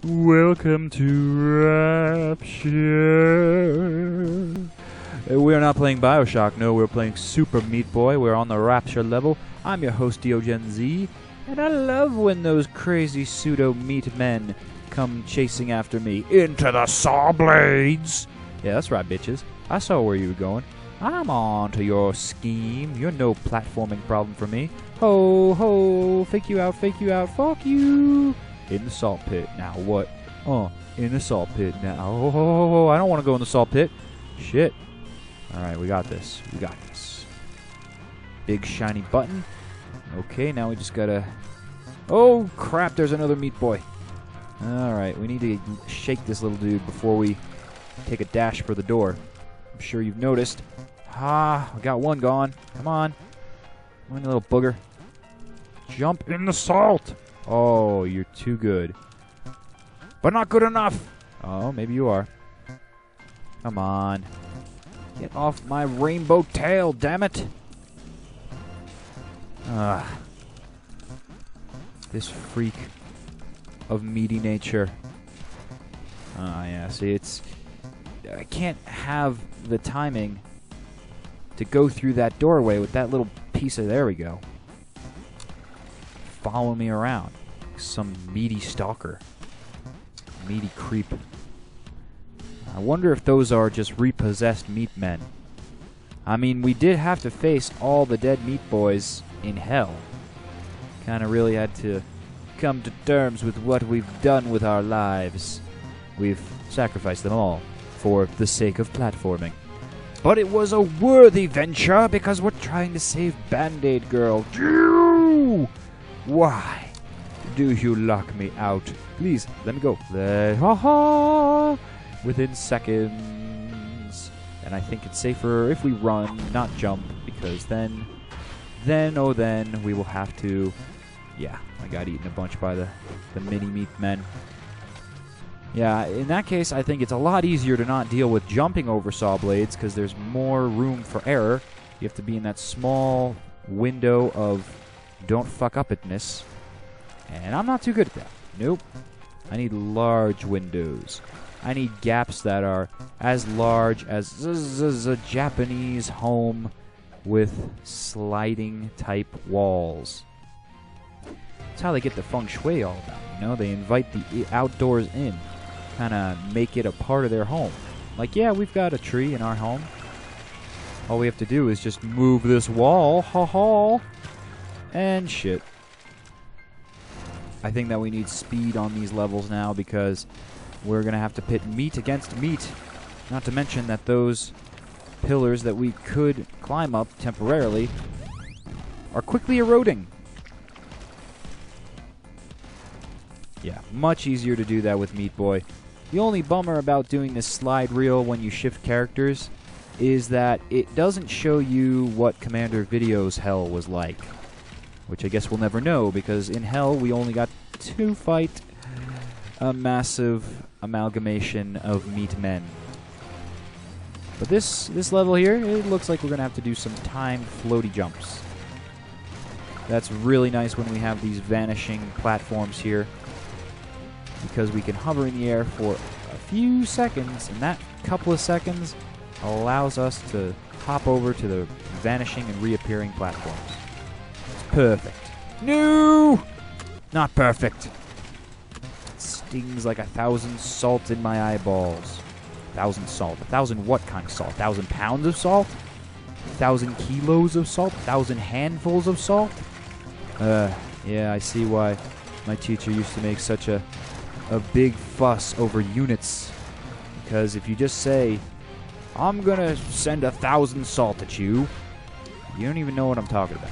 Welcome to Rapture. We're not playing Bioshock, no, we're playing Super Meat Boy. We're on the Rapture level. I'm your host, DeoGenZ, and I love when those crazy pseudo-meat men come chasing after me into the saw blades. Yeah, that's right, bitches. I saw where you were going. I'm on to your scheme. You're no platforming problem for me. Ho, ho, fake you out, fuck you. In the salt pit. Now what? In the salt pit now. Oh, I don't want to go in the salt pit. Shit. Alright, we got this. We got this. Big shiny button. Okay, now we just gotta... Oh, crap, there's another meat boy. Alright, we need to shake this little dude before we take a dash for the door. I'm sure you've noticed. Ah, I got one gone. Come on. Come on, you little booger. Jump in the salt. Oh, you're too good. But not good enough. Oh, maybe you are. Come on. Get off my rainbow tail, damn it. This freak of meaty nature. Yeah, see, it's... I can't have the timing to go through that doorway with that little piece of... There we go. Follow me around. Some meaty stalker. Meaty creep. I wonder if those are just repossessed meat men. I mean, we did have to face all the dead meat boys in hell. Kind of really had to come to terms with what we've done with our lives. We've sacrificed them all for the sake of platforming. But it was a worthy venture because we're trying to save Band-Aid Girl. Why do you lock me out? Please, let me go. Within seconds. And I think it's safer if we run, not jump, because then we will have to... Yeah, I got eaten a bunch by the mini-meat men. Yeah, in that case, I think it's a lot easier to not deal with jumping over saw blades, because there's more room for error. You have to be in that small window of don't fuck up itness. And I'm not too good at that. Nope. I need large windows. I need gaps that are as large as a Japanese home with sliding type walls. That's how they get the feng shui all about, you know? They invite the outdoors in. Kind of make it a part of their home. Like, yeah, we've got a tree in our home. All we have to do is just move this wall. Ha-ha. And shit. I think that we need speed on these levels now because we're going to have to pit meat against meat. Not to mention that those pillars that we could climb up temporarily are quickly eroding. Yeah, much easier to do that with Meat Boy. The only bummer about doing this slide reel when you shift characters is that it doesn't show you what Commander Video's hell was like. Which I guess we'll never know, because in hell we only got to fight a massive amalgamation of meat men. But this level here, it looks like we're going to have to do some timed floaty jumps. That's really nice when we have these vanishing platforms here, because we can hover in the air for a few seconds, and that couple of seconds allows us to hop over to the vanishing and reappearing platforms. Perfect. No! Not perfect. It stings like 1,000 salt in my eyeballs. 1,000 salt. 1,000 what kind of salt? 1,000 pounds of salt? 1,000 kilos of salt? 1,000 handfuls of salt? Yeah, I see why my teacher used to make such a big fuss over units. Because if you just say, I'm gonna send 1,000 salt at you, you don't even know what I'm talking about.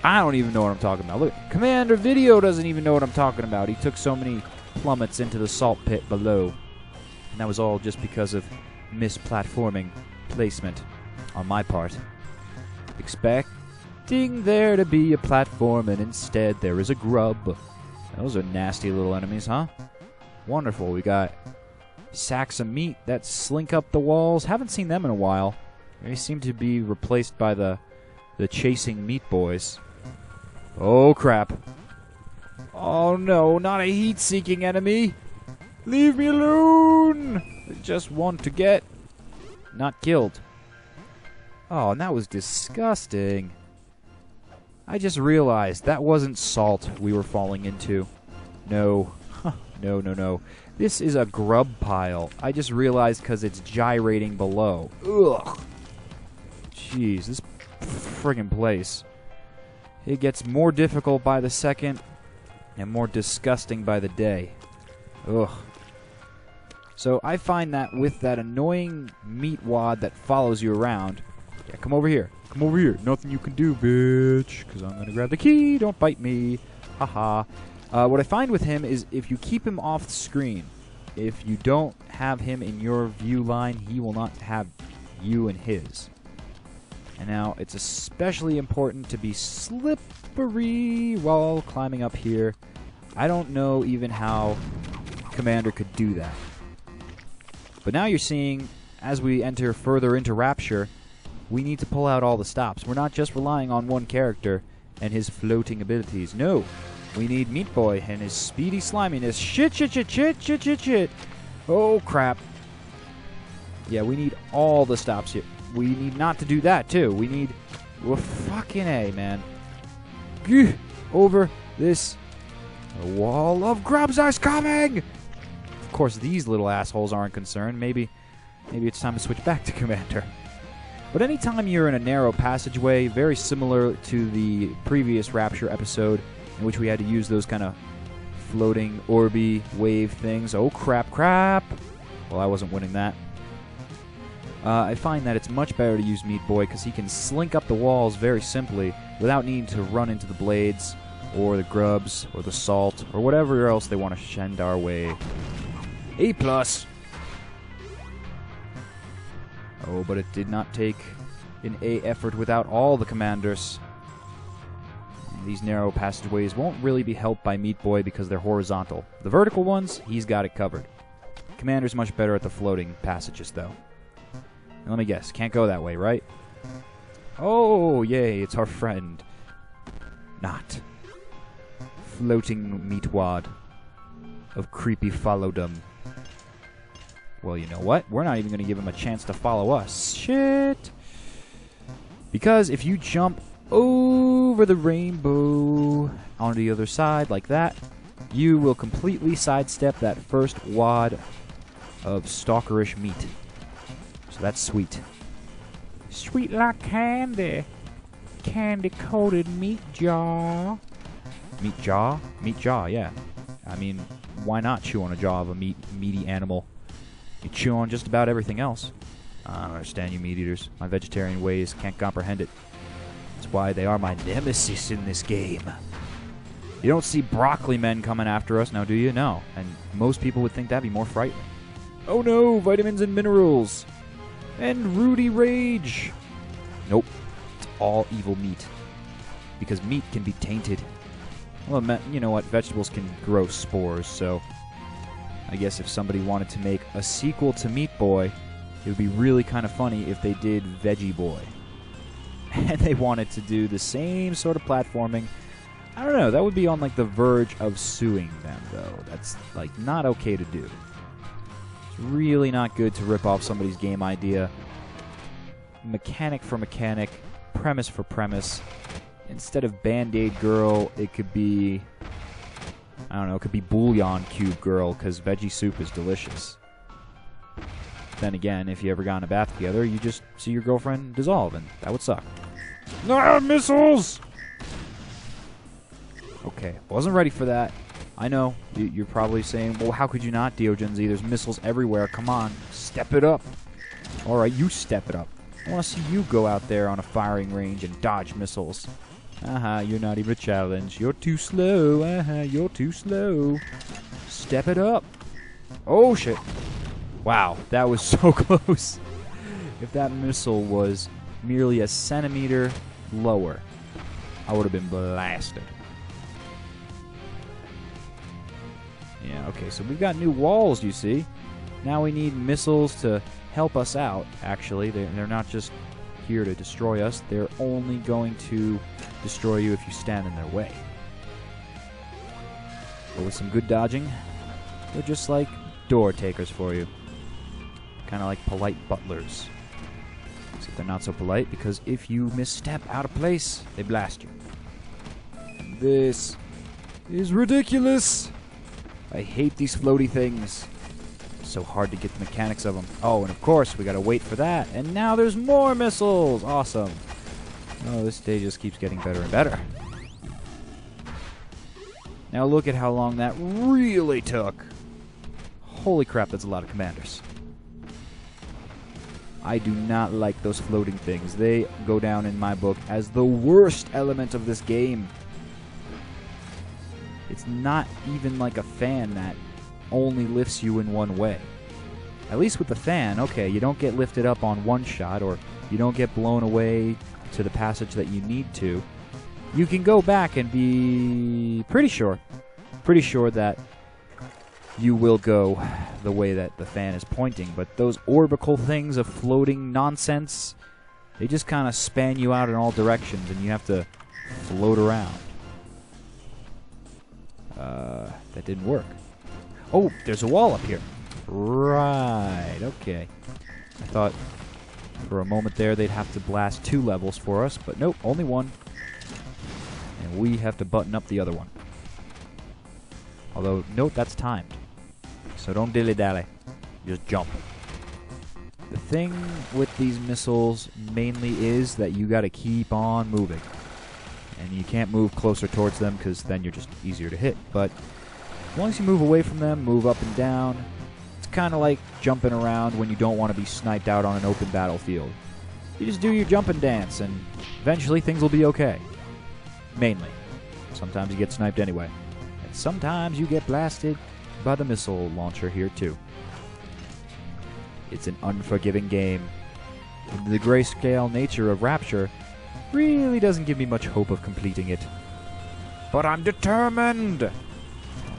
I don't even know what I'm talking about. Look, Commander Video doesn't even know what I'm talking about. He took so many plummets into the salt pit below. And that was all just because of misplatforming placement on my part. Expecting there to be a platform, and instead there is a grub. Those are nasty little enemies, huh? Wonderful. We got sacks of meat that slink up the walls. Haven't seen them in a while. They seem to be replaced by the chasing meat boys. Oh, crap. Oh, no, not a heat-seeking enemy. Leave me alone! I just want to get not killed. Oh, and that was disgusting. I just realized that wasn't salt we were falling into. No. No. This is a grub pile. I just realized because it's gyrating below. Ugh. Jeez, this friggin' place. It gets more difficult by the second and more disgusting by the day. Ugh. So I find that with that annoying meat wad that follows you around... Yeah, come over here. Come over here. Nothing you can do, bitch. Because I'm going to grab the key. Don't bite me. Haha. What I find with him is if you keep him off the screen, if you don't have him in your view line, he will not have you in his. And now, it's especially important to be slippery while climbing up here. I don't know even how Commander could do that. But now you're seeing, as we enter further into Rapture, we need to pull out all the stops. We're not just relying on one character and his floating abilities. No, we need Meat Boy and his speedy sliminess. Shit. Oh, crap. Yeah, we need all the stops here. We need not to do that, too. We need... Well, fucking A, man. Gah, over this wall of grubs is coming! Of course, these little assholes aren't concerned. Maybe it's time to switch back to Commander. But anytime you're in a narrow passageway, very similar to the previous Rapture episode, in which we had to use those kind of floating orby wave things. Oh, crap. Well, I wasn't winning that. I find that it's much better to use Meat Boy because he can slink up the walls very simply without needing to run into the blades or the grubs or the salt or whatever else they want to send our way. A+. Oh, but it did not take an A effort without all the commanders. These narrow passageways won't really be helped by Meat Boy because they're horizontal. The vertical ones, he's got it covered. Commander's much better at the floating passages, though. Now, let me guess. Can't go that way, right? Oh, yay, it's our friend. Not. Floating meat wad of creepy followdom. Well, you know what? We're not even going to give him a chance to follow us. Shit! Because if you jump over the rainbow onto the other side like that, you will completely sidestep that first wad of stalkerish meat. So that's sweet. Sweet like candy. Candy-coated meat jaw. Meat jaw? Meat jaw, yeah. I mean, why not chew on a jaw of a meaty animal? You chew on just about everything else. I don't understand you meat eaters. My vegetarian ways can't comprehend it. That's why they are my nemesis in this game. You don't see broccoli men coming after us now, do you? No. And most people would think that'd be more frightening. Oh no, vitamins and minerals. And Rudy Rage. Nope. It's all evil meat. Because meat can be tainted. Well, you know what? Vegetables can grow spores, so... I guess if somebody wanted to make a sequel to Meat Boy, it would be really kind of funny if they did Veggie Boy. And they wanted to do the same sort of platforming. I don't know, that would be on like the verge of suing them, though. That's like not okay to do. It's really not good to rip off somebody's game idea. Mechanic for mechanic, premise for premise. Instead of Band-Aid Girl, it could be... I don't know, it could be Bouillon Cube Girl, because veggie soup is delicious. Then again, if you ever got in a bath together, you just see your girlfriend dissolve, and that would suck. Ah, missiles! Okay, wasn't ready for that. I know, you're probably saying, well, how could you not, DeoGenZ? There's missiles everywhere, come on, step it up. Alright, you step it up. I want to see you go out there on a firing range and dodge missiles. You're not even a challenge. You're too slow. You're too slow. Step it up. Oh, shit. Wow, that was so close. If that missile was merely a centimeter lower, I would have been blasted. Yeah, okay, so we've got new walls, you see. Now we need missiles to help us out, actually. They're not just here to destroy us. They're only going to destroy you if you stand in their way. But with some good dodging, they're just like door takers for you. Kind of like polite butlers. Except they're not so polite, because if you misstep out of place, they blast you. This is ridiculous. I hate these floaty things. It's so hard to get the mechanics of them. Oh, and of course, we gotta wait for that. And now there's more missiles. Awesome. Oh, this stage just keeps getting better and better. Now look at how long that really took. Holy crap, that's a lot of commanders. I do not like those floating things. They go down in my book as the worst element of this game. It's not even like a fan that only lifts you in one way. At least with the fan, okay, you don't get lifted up on one shot, or you don't get blown away to the passage that you need to. You can go back and be pretty sure that you will go the way that the fan is pointing. But those orbital things of floating nonsense, they just kind of span you out in all directions, and you have to float around. That didn't work. Oh, there's a wall up here. Right, okay. I thought for a moment there they'd have to blast 2 levels for us, but nope, only 1. And we have to button up the other one. Although, note that's timed. So don't dilly-dally. Just jump. The thing with these missiles mainly is that you gotta keep on moving. And you can't move closer towards them, because then you're just easier to hit. But as long as you move away from them, move up and down, it's kind of like jumping around when you don't want to be sniped out on an open battlefield. You just do your jumping dance, and eventually things will be okay. Mainly. Sometimes you get sniped anyway. And sometimes you get blasted by the missile launcher here too. It's an unforgiving game. The grayscale nature of Rapture really doesn't give me much hope of completing it. But I'm determined!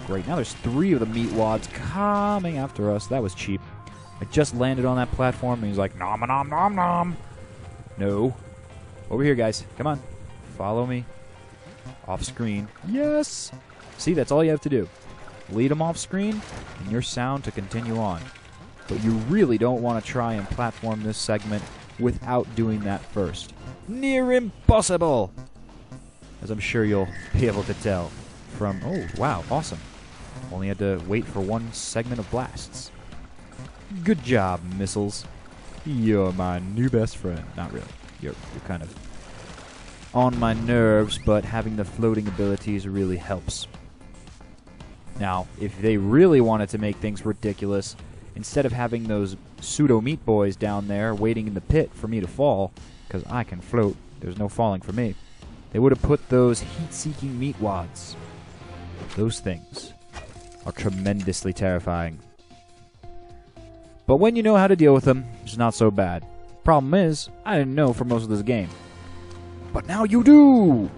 Great, now there's 3 of the meat wads coming after us. That was cheap. I just landed on that platform and he's like, nom nom nom nom. No. Over here, guys. Come on. Follow me. Off screen. Yes! See, that's all you have to do. Lead them off screen, and you're sound to continue on. But you really don't want to try and platform this segment without doing that first. Near impossible! As I'm sure you'll be able to tell from... Oh, wow, awesome. Only had to wait for 1 segment of blasts. Good job, missiles. You're my new best friend. Not really. You're kind of on my nerves, but having the floating abilities really helps. Now, if they really wanted to make things ridiculous, instead of having those pseudo-meat boys down there waiting in the pit for me to fall, because I can float, there's no falling for me, they would have put those heat-seeking meat wads. Those things are tremendously terrifying. But when you know how to deal with them, it's not so bad. Problem is, I didn't know for most of this game. But now you do!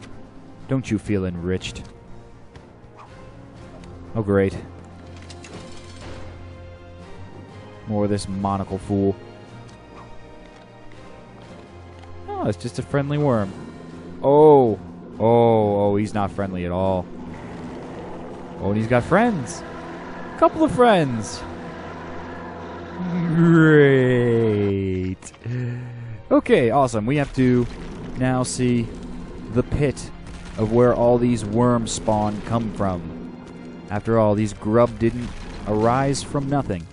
Don't you feel enriched? Oh, great. More of this monocle fool. Oh, it's just a friendly worm. Oh. Oh, he's not friendly at all. Oh, and he's got friends. A couple of friends. Great. Okay, awesome. We have to now see the pit of where all these worm spawn come from. After all, these grub didn't arise from nothing.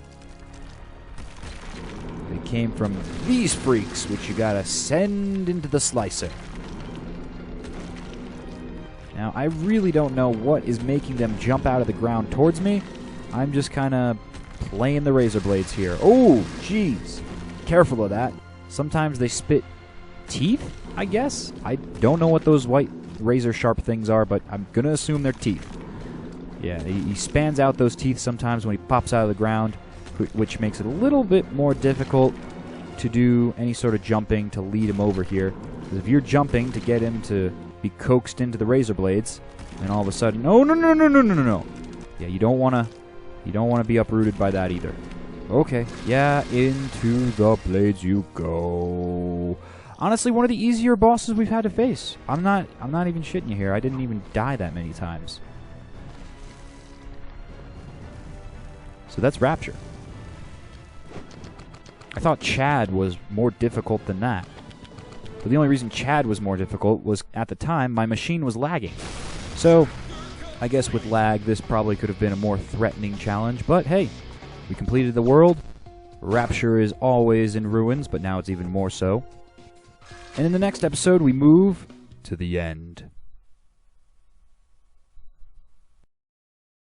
They came from these freaks, which you gotta send into the slicer. Now, I really don't know what is making them jump out of the ground towards me. I'm just kind of playing the razor blades here. Oh, jeez. Careful of that. Sometimes they spit teeth, I guess? I don't know what those white razor sharp things are, but I'm going to assume they're teeth. Yeah, he spans out those teeth sometimes when he pops out of the ground, which makes it a little bit more difficult to do any sort of jumping to lead him over here. Because if you're jumping to get him to be coaxed into the razor blades, and all of a sudden, oh, no. Yeah, you don't want to be uprooted by that either. Okay, yeah, into the blades you go. Honestly, one of the easier bosses we've had to face. I'm not even shitting you here. I didn't even die that many times. So that's Rapture. I thought Chad was more difficult than that. But the only reason Chad was more difficult was, at the time, my machine was lagging. So, I guess with lag, this probably could have been a more threatening challenge. But hey, we completed the world. Rapture is always in ruins, but now it's even more so. And in the next episode, we move to the end.